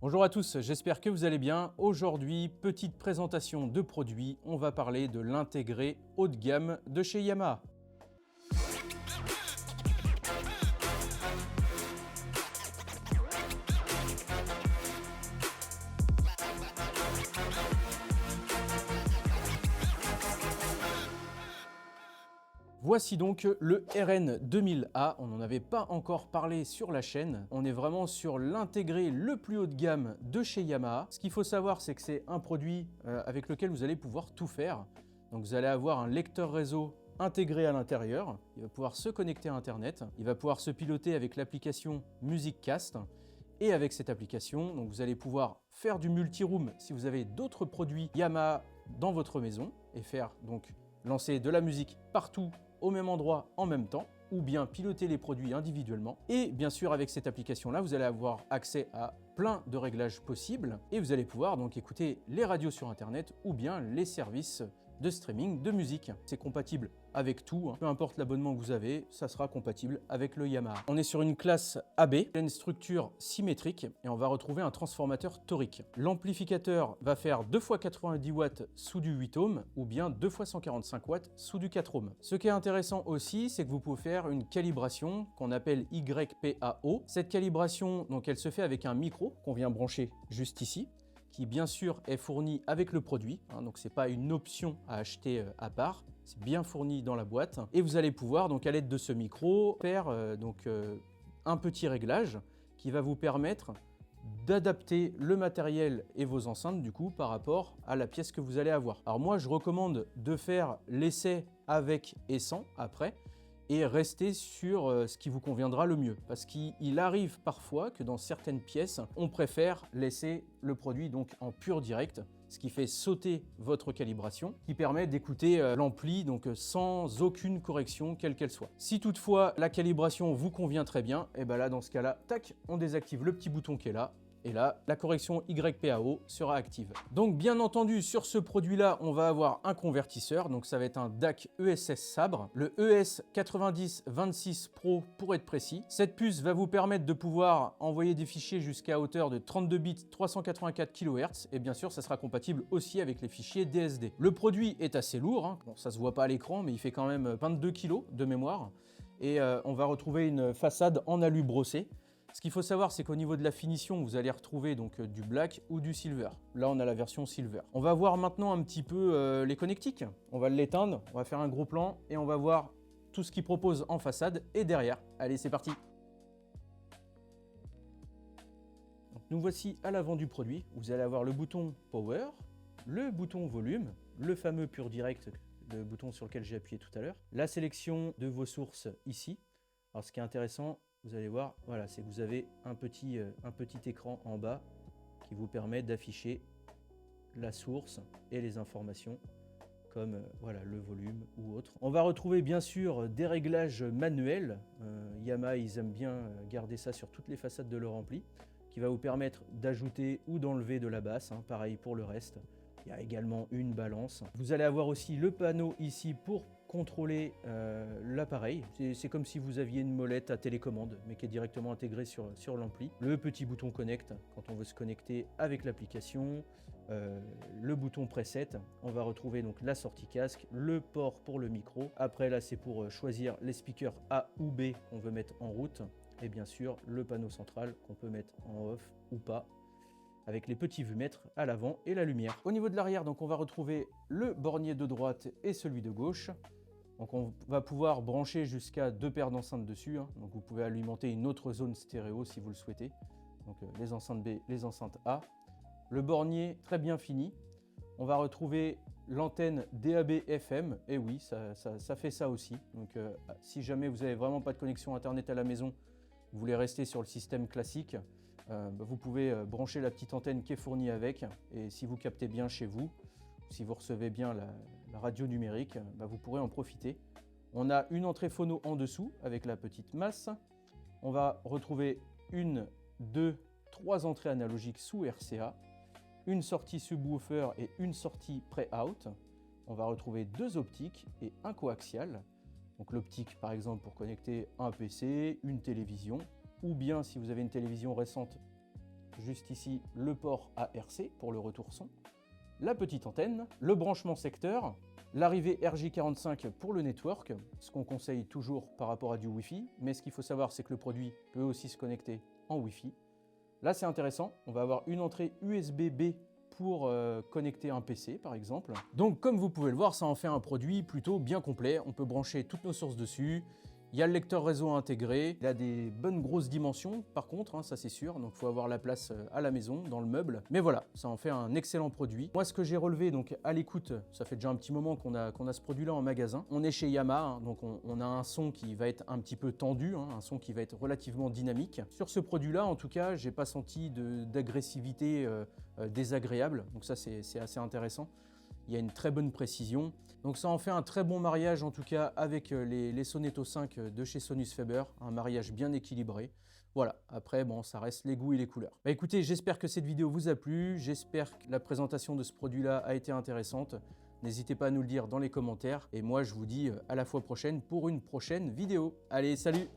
Bonjour à tous, j'espère que vous allez bien. Aujourd'hui, petite présentation de produits, on va parler de l'intégré haut de gamme de chez Yamaha. Voici donc le RN2000A, on n'en avait pas encore parlé sur la chaîne, on est vraiment sur l'intégré le plus haut de gamme de chez Yamaha. Ce qu'il faut savoir, c'est que c'est un produit avec lequel vous allez pouvoir tout faire. Donc vous allez avoir un lecteur réseau intégré à l'intérieur, il va pouvoir se connecter à Internet, il va pouvoir se piloter avec l'application MusicCast. Et avec cette application, donc vous allez pouvoir faire du multi-room si vous avez d'autres produits Yamaha dans votre maison et faire donc lancer de la musique partout au même endroit en même temps, ou bien piloter les produits individuellement. Et bien sûr, avec cette application-là, vous allez avoir accès à plein de réglages possibles et vous allez pouvoir donc écouter les radios sur Internet ou bien les services de streaming de musique. C'est compatible avec tout, peu importe l'abonnement que vous avez, ça sera compatible avec le Yamaha. On est sur une classe AB, une structure symétrique et on va retrouver un transformateur torique. L'amplificateur va faire 2 x 90 watts sous du 8 ohms ou bien 2 x 145 watts sous du 4 ohms. Ce qui est intéressant aussi, c'est que vous pouvez faire une calibration qu'on appelle YPAO. Cette calibration, donc elle se fait avec un micro qu'on vient brancher juste ici, qui bien sûr est fourni avec le produit, donc c'est pas une option à acheter à part, c'est bien fourni dans la boîte. Et vous allez pouvoir donc à l'aide de ce micro faire un petit réglage qui va vous permettre d'adapter le matériel et vos enceintes du coup par rapport à la pièce que vous allez avoir. Alors moi je recommande de faire l'essai avec et sans après, et rester sur ce qui vous conviendra le mieux. Parce qu'il arrive parfois que dans certaines pièces, on préfère laisser le produit donc en pur direct, ce qui fait sauter votre calibration, qui permet d'écouter l'ampli donc sans aucune correction, quelle qu'elle soit. Si toutefois la calibration vous convient très bien, et bien là dans ce cas-là, tac, on désactive le petit bouton qui est là, et là, la correction YPAO sera active. Donc bien entendu, sur ce produit-là, on va avoir un convertisseur. Donc ça va être un DAC ESS Sabre, le ES9026 Pro pour être précis. Cette puce va vous permettre de pouvoir envoyer des fichiers jusqu'à hauteur de 32 bits 384 kHz. Et bien sûr, ça sera compatible aussi avec les fichiers DSD. Le produit est assez lourd. Bon, ça se voit pas à l'écran, mais il fait quand même 22 kg de mémoire. Et on va retrouver une façade en alu brossé. Ce qu'il faut savoir, c'est qu'au niveau de la finition, vous allez retrouver donc du black ou du silver. Là, on a la version silver. On va voir maintenant un petit peu les connectiques. On va l'éteindre, on va faire un gros plan et on va voir tout ce qu'il propose en façade et derrière. Allez, c'est parti. Donc, nous voici à l'avant du produit. Vous allez avoir le bouton Power, le bouton Volume, le fameux Pure Direct, le bouton sur lequel j'ai appuyé tout à l'heure, la sélection de vos sources ici. Alors, ce qui est intéressant, vous allez voir, voilà, c'est que vous avez un petit écran en bas qui vous permet d'afficher la source et les informations comme voilà, le volume ou autre. On va retrouver bien sûr des réglages manuels. Yamaha, ils aiment bien garder ça sur toutes les façades de leur ampli, qui va vous permettre d'ajouter ou d'enlever de la basse, pareil pour le reste. Il y a également une balance. Vous allez avoir aussi le panneau ici pour contrôler l'appareil. C'est comme si vous aviez une molette à télécommande, mais qui est directement intégrée sur l'ampli. Le petit bouton Connect, quand on veut se connecter avec l'application. Le bouton Preset. On va retrouver donc la sortie casque, le port pour le micro. Après là, c'est pour choisir les speakers A ou B qu'on veut mettre en route. Et bien sûr, le panneau central qu'on peut mettre en off ou pas, avec les petits vumètres à l'avant et la lumière. Au niveau de l'arrière, donc on va retrouver le bornier de droite et celui de gauche. Donc on va pouvoir brancher jusqu'à 2 paires d'enceintes dessus. Donc vous pouvez alimenter une autre zone stéréo si vous le souhaitez. Donc les enceintes B, les enceintes A. Le bornier très bien fini. On va retrouver l'antenne DAB FM. Et oui, ça fait ça aussi. Donc si jamais vous n'avez vraiment pas de connexion Internet à la maison, vous voulez rester sur le système classique, vous pouvez brancher la petite antenne qui est fournie avec, et si vous captez bien chez vous, si vous recevez bien la radio numérique, vous pourrez en profiter. On a une entrée phono en dessous avec la petite masse. On va retrouver 1, 2, 3 entrées analogiques sous RCA, une sortie subwoofer et une sortie pré-out. On va retrouver 2 optiques et un coaxial. Donc l'optique par exemple pour connecter un PC, une télévision, ou bien si vous avez une télévision récente, juste ici le port ARC pour le retour son, la petite antenne, le branchement secteur, l'arrivée RJ45 pour le network, ce qu'on conseille toujours par rapport à du Wi-Fi, mais ce qu'il faut savoir c'est que le produit peut aussi se connecter en Wi-Fi. Là c'est intéressant, on va avoir une entrée USB-B pour connecter un PC par exemple. Donc comme vous pouvez le voir, ça en fait un produit plutôt bien complet, on peut brancher toutes nos sources dessus. Il y a le lecteur réseau intégré, il a des bonnes grosses dimensions par contre, hein, ça c'est sûr, donc il faut avoir la place à la maison, dans le meuble. Mais voilà, ça en fait un excellent produit. Moi ce que j'ai relevé donc à l'écoute, ça fait déjà un petit moment qu'on a ce produit-là en magasin. On est chez Yamaha, hein, donc on a un son qui va être un petit peu tendu, hein, un son qui va être relativement dynamique. Sur ce produit-là, en tout cas, j'ai pas senti d'agressivité désagréable, donc ça c'est assez intéressant. Il y a une très bonne précision. Donc ça en fait un très bon mariage en tout cas avec les Sonetto 5 de chez Sonus Faber, un mariage bien équilibré. Voilà, après bon, ça reste les goûts et les couleurs. Bah écoutez, j'espère que cette vidéo vous a plu, j'espère que la présentation de ce produit-là a été intéressante. N'hésitez pas à nous le dire dans les commentaires et moi je vous dis à la fois prochaine pour une prochaine vidéo. Allez, salut!